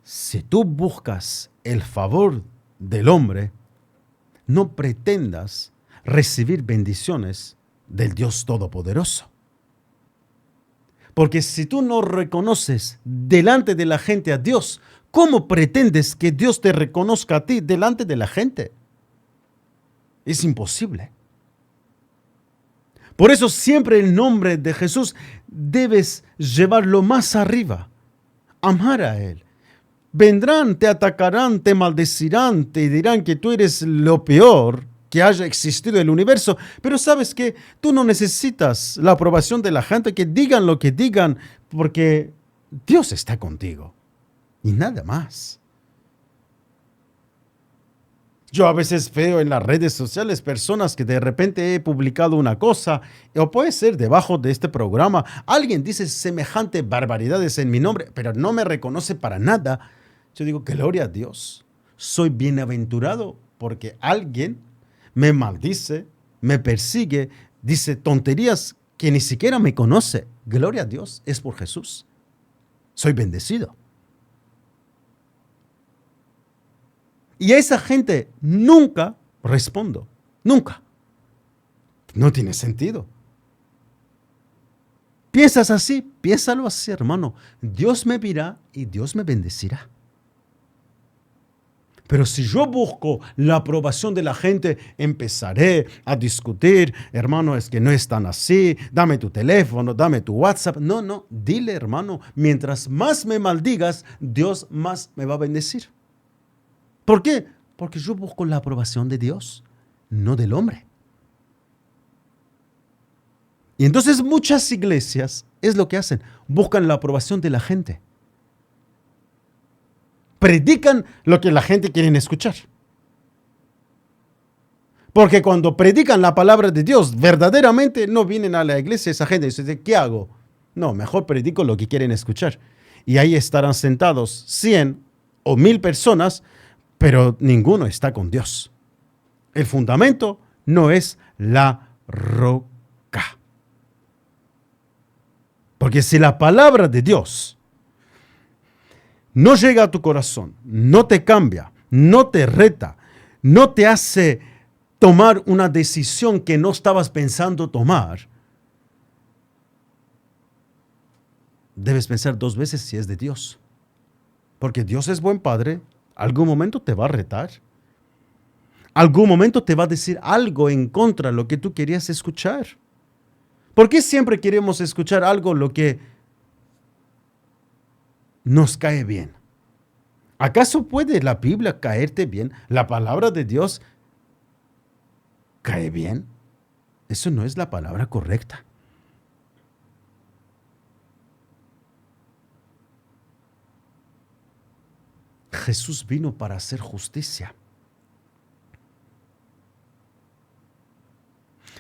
Si tú buscas el favor del hombre, no pretendas recibir bendiciones del Dios Todopoderoso. Porque si tú no reconoces delante de la gente a Dios, ¿cómo pretendes que Dios te reconozca a ti delante de la gente? Es imposible. Por eso siempre el nombre de Jesús debes llevarlo más arriba. amar a Él. Vendrán, te atacarán, te maldecirán, te dirán que tú eres lo peor que haya existido en el universo. Pero sabes que tú no necesitas la aprobación de la gente, que digan lo que digan, porque Dios está contigo. Y nada más. Yo a veces veo en las redes sociales personas que de repente he publicado una cosa, o puede ser debajo de este programa, alguien dice semejante barbaridades en mi nombre, pero no me reconoce para nada. Yo digo, gloria a Dios, soy bienaventurado porque alguien me maldice, me persigue, dice tonterías que ni siquiera me conoce. Gloria a Dios, es por Jesús. Soy bendecido. Y a esa gente nunca respondo. Nunca. No tiene sentido. ¿Piensas así? Piénsalo así, hermano. Dios me verá y Dios me bendecirá. Pero si yo busco la aprobación de la gente, empezaré a discutir. Hermano, es que no es tan así. Dame tu teléfono, dame tu WhatsApp. No, dile, hermano, mientras más me maldigas, Dios más me va a bendecir. ¿Por qué? Porque yo busco la aprobación de Dios, no del hombre. Y entonces muchas iglesias es lo que hacen, buscan la aprobación de la gente. Predican lo que la gente quiere escuchar. Porque cuando predican la palabra de Dios, verdaderamente no vienen a la iglesia esa gente y dicen, ¿qué hago? No, mejor predico lo que quieren escuchar. Y ahí estarán sentados 100 o 1000 personas, pero ninguno está con Dios. El fundamento no es la roca. Porque si la palabra de Dios no llega a tu corazón, no te cambia, no te reta, no te hace tomar una decisión que no estabas pensando tomar, debes pensar 2 veces si es de Dios. Porque Dios es buen padre. Algún momento te va a retar. Algún momento te va a decir algo en contra de lo que tú querías escuchar. ¿Por qué siempre queremos escuchar algo lo que nos cae bien? ¿Acaso puede la Biblia caerte bien? ¿La palabra de Dios cae bien? Eso no es la palabra correcta. Jesús vino para hacer justicia.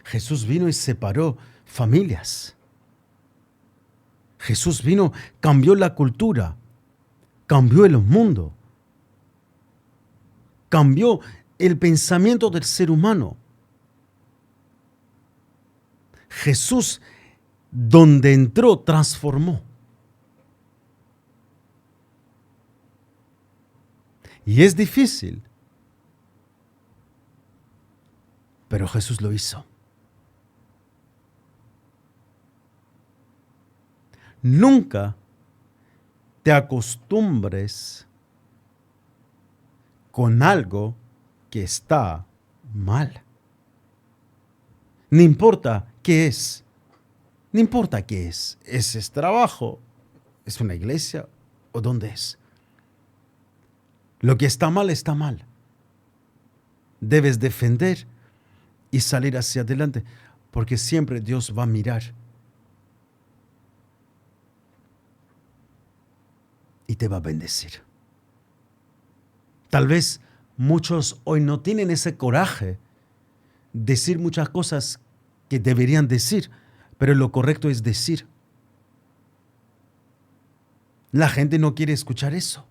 Jesús vino y separó familias. Jesús vino, cambió la cultura, cambió el mundo, cambió el pensamiento del ser humano. Jesús, donde entró, transformó. Y es difícil, pero Jesús lo hizo. Nunca te acostumbres con algo que está mal. No importa qué es. No importa qué es. ¿Es trabajo? ¿Es una iglesia? ¿O dónde es? Lo que está mal, está mal. Debes defender y salir hacia adelante, porque siempre Dios va a mirar y te va a bendecir. Tal vez muchos hoy no tienen ese coraje de decir muchas cosas que deberían decir, pero lo correcto es decir. La gente no quiere escuchar eso.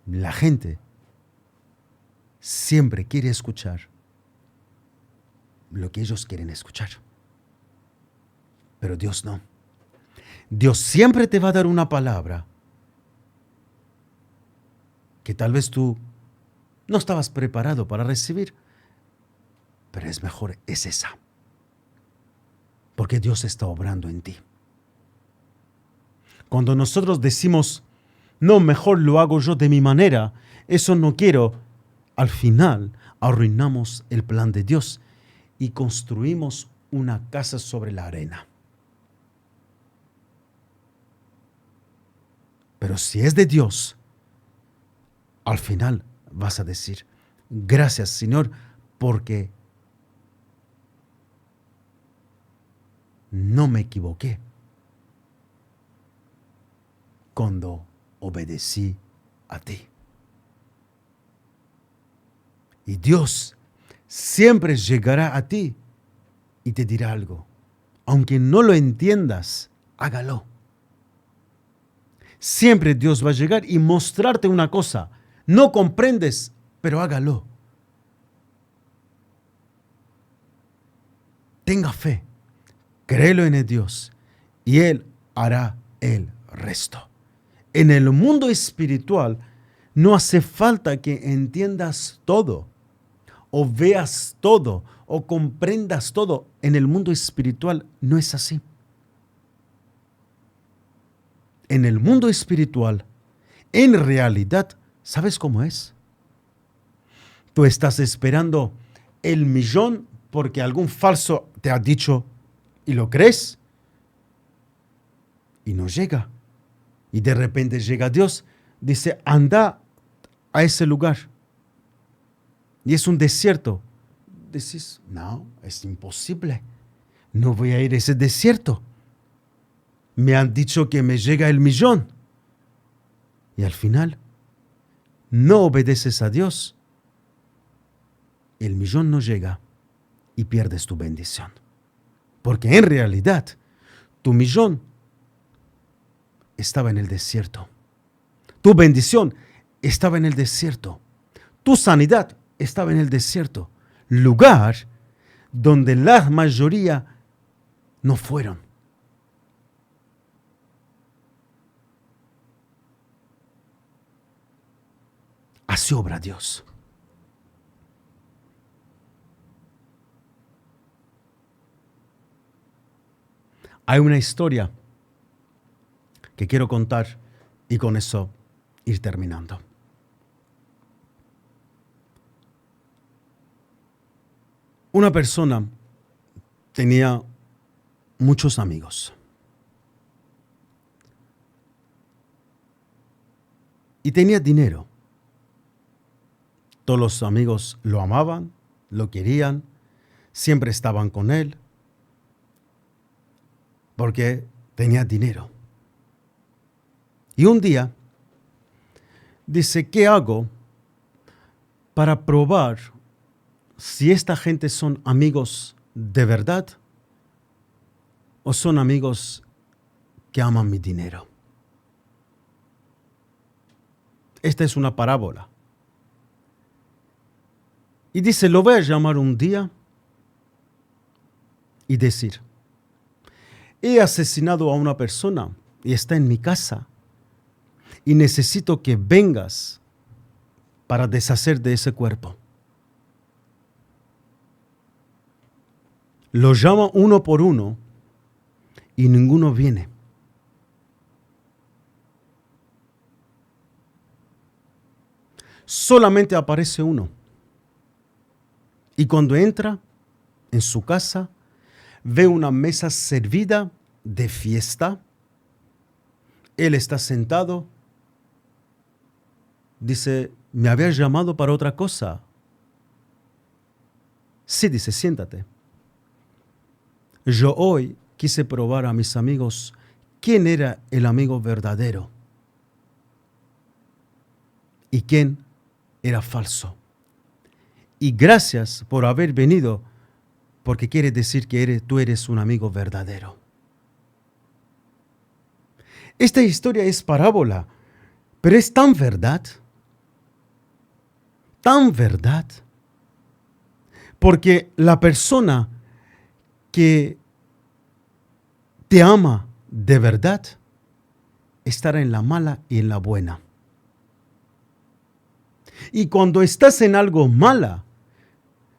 La gente siempre quiere escuchar lo que ellos quieren escuchar. Pero Dios no. Dios siempre te va a dar una palabra que tal vez tú no estabas preparado para recibir, pero es mejor, es esa. Porque Dios está obrando en ti. Cuando nosotros decimos, no, mejor lo hago yo de mi manera, eso no quiero, al final arruinamos el plan de Dios. y construimos una casa sobre la arena. Pero si es de Dios, al final vas a decir, gracias, Señor, porque no me equivoqué cuando obedecí a ti. Y Dios siempre llegará a ti y te dirá algo. Aunque no lo entiendas, hágalo. Siempre Dios va a llegar y mostrarte una cosa. No comprendes, pero hágalo. Tenga fe, créelo en el Dios y Él hará el resto. En el mundo espiritual no hace falta que entiendas todo, o veas todo, o comprendas todo. En el mundo espiritual no es así. En el mundo espiritual, en realidad, ¿sabes cómo es? Tú estás esperando el millón porque algún falso te ha dicho y lo crees y no llega. Y de repente llega Dios, dice, anda a ese lugar. Y es un desierto. Dices, no, es imposible. No voy a ir a ese desierto. Me han dicho que me llega el millón. Y al final, no obedeces a Dios. El millón no llega y pierdes tu bendición. Porque en realidad, tu millón estaba en el desierto. Tu bendición estaba en el desierto. Tu sanidad estaba en el desierto. Lugar donde la mayoría no fueron. Así obra Dios. Hay una historia que quiero contar y con eso ir terminando. Una persona tenía muchos amigos. Y tenía dinero. Todos los amigos lo amaban, lo querían, siempre estaban con él, porque tenía dinero. Y un día dice, ¿qué hago para probar si esta gente son amigos de verdad o son amigos que aman mi dinero? Esta es una parábola. Y dice, lo voy a llamar un día y decir, he asesinado a una persona y está en mi casa y necesito que vengas para deshacer de ese cuerpo. Lo llama uno por uno y ninguno viene. Solamente aparece uno. Y cuando entra en su casa, ve una mesa servida de fiesta. Él está sentado. Dice, ¿me habías llamado para otra cosa? Sí, dice, siéntate. Yo hoy quise probar a mis amigos quién era el amigo verdadero y quién era falso. Y gracias por haber venido, porque quiere decir que tú eres un amigo verdadero. Esta historia es parábola, pero es tan verdad, porque la persona que te ama de verdad estará en la mala y en la buena. Y cuando estás en algo mala,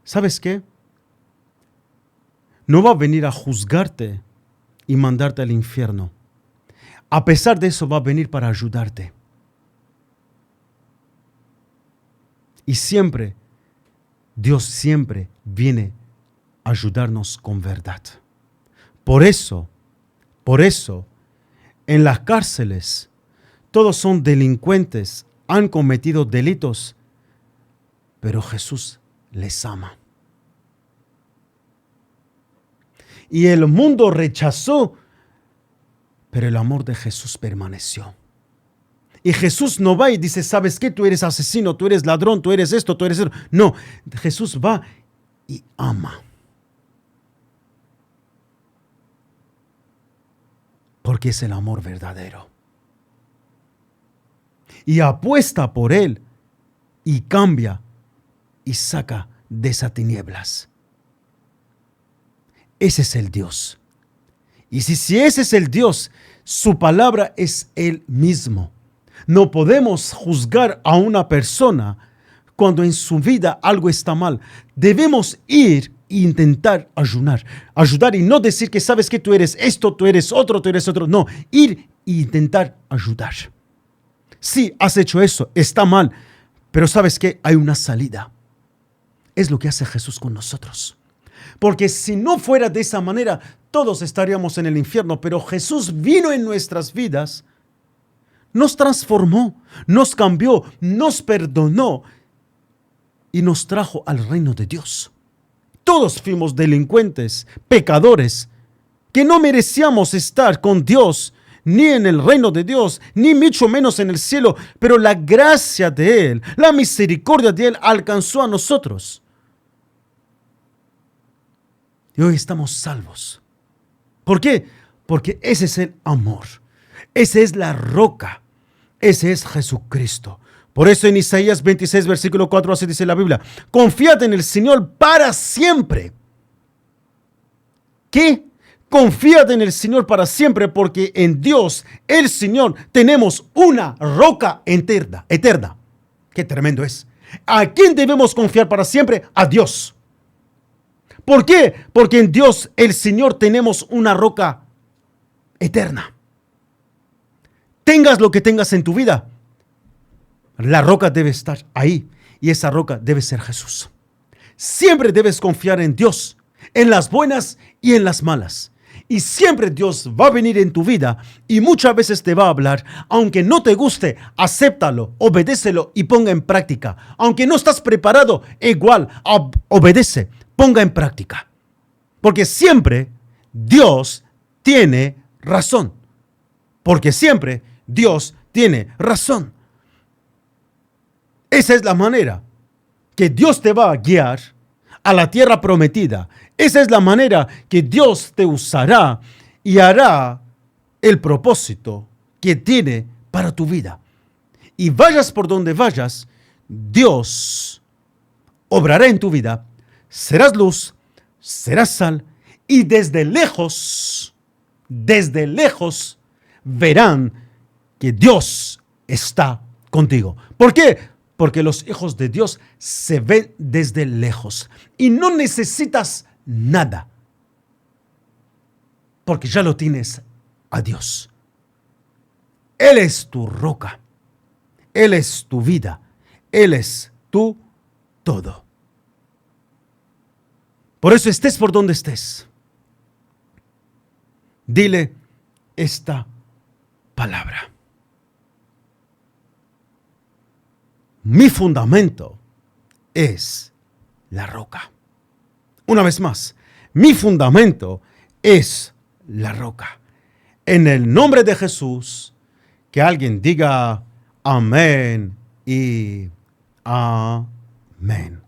¿sabes qué? No va a venir a juzgarte y mandarte al infierno. A pesar de eso, va a venir para ayudarte. Y siempre, Dios siempre viene ayudarnos con verdad. Por eso, en las cárceles, todos son delincuentes, han cometido delitos, pero Jesús les ama. Y el mundo rechazó, pero el amor de Jesús permaneció. Y Jesús no va y dice, ¿sabes qué? Tú eres asesino, tú eres ladrón, tú eres esto, tú eres eso. No, Jesús va y ama. Porque es el amor verdadero. Y apuesta por él y cambia y saca de esas tinieblas. Ese es el Dios. Y si ese es el Dios, su palabra es Él mismo. No podemos juzgar a una persona cuando en su vida algo está mal. Debemos ir e intentar ayudar y no decir que sabes que tú eres esto, tú eres otro, tú eres otro. No, ir e intentar ayudar. Sí, has hecho eso, está mal, pero sabes que hay una salida. Es lo que hace Jesús con nosotros. Porque si no fuera de esa manera, todos estaríamos en el infierno. Pero Jesús vino en nuestras vidas, nos transformó, nos cambió, nos perdonó y nos trajo al reino de Dios. Todos fuimos delincuentes, pecadores, que no merecíamos estar con Dios, ni en el reino de Dios, ni mucho menos en el cielo. Pero la gracia de Él, la misericordia de Él alcanzó a nosotros. Y hoy estamos salvos. ¿Por qué? Porque ese es el amor. Esa es la roca. Ese es Jesucristo. Por eso en Isaías 26, versículo 4, así dice la Biblia. Confiad en el Señor para siempre. ¿Qué? Confiad en el Señor para siempre, porque en Dios, el Señor, tenemos una roca eterna. Qué tremendo es. ¿A quién debemos confiar para siempre? A Dios. ¿Por qué? Porque en Dios, el Señor, tenemos una roca eterna. Tengas lo que tengas en tu vida, la roca debe estar ahí y esa roca debe ser Jesús. Siempre debes confiar en Dios, en las buenas y en las malas. Y siempre Dios va a venir en tu vida y muchas veces te va a hablar. Aunque no te guste, acéptalo, obedécelo y ponga en práctica. Aunque no estás preparado, igual, obedece. Ponga en práctica. Porque siempre Dios tiene razón. Porque siempre Dios tiene razón. Esa es la manera que Dios te va a guiar a la tierra prometida. Esa es la manera que Dios te usará y hará el propósito que tiene para tu vida. Y vayas por donde vayas, Dios obrará en tu vida. Serás luz, serás sal, y desde lejos verán que Dios está contigo. ¿Por qué? Porque los hijos de Dios se ven desde lejos y no necesitas nada, porque ya lo tienes a Dios. Él es tu roca, Él es tu vida, Él es tu todo. Por eso estés por donde estés, dile esta palabra. Mi fundamento es la roca. Una vez más, mi fundamento es la roca. En el nombre de Jesús, que alguien diga amén y amén.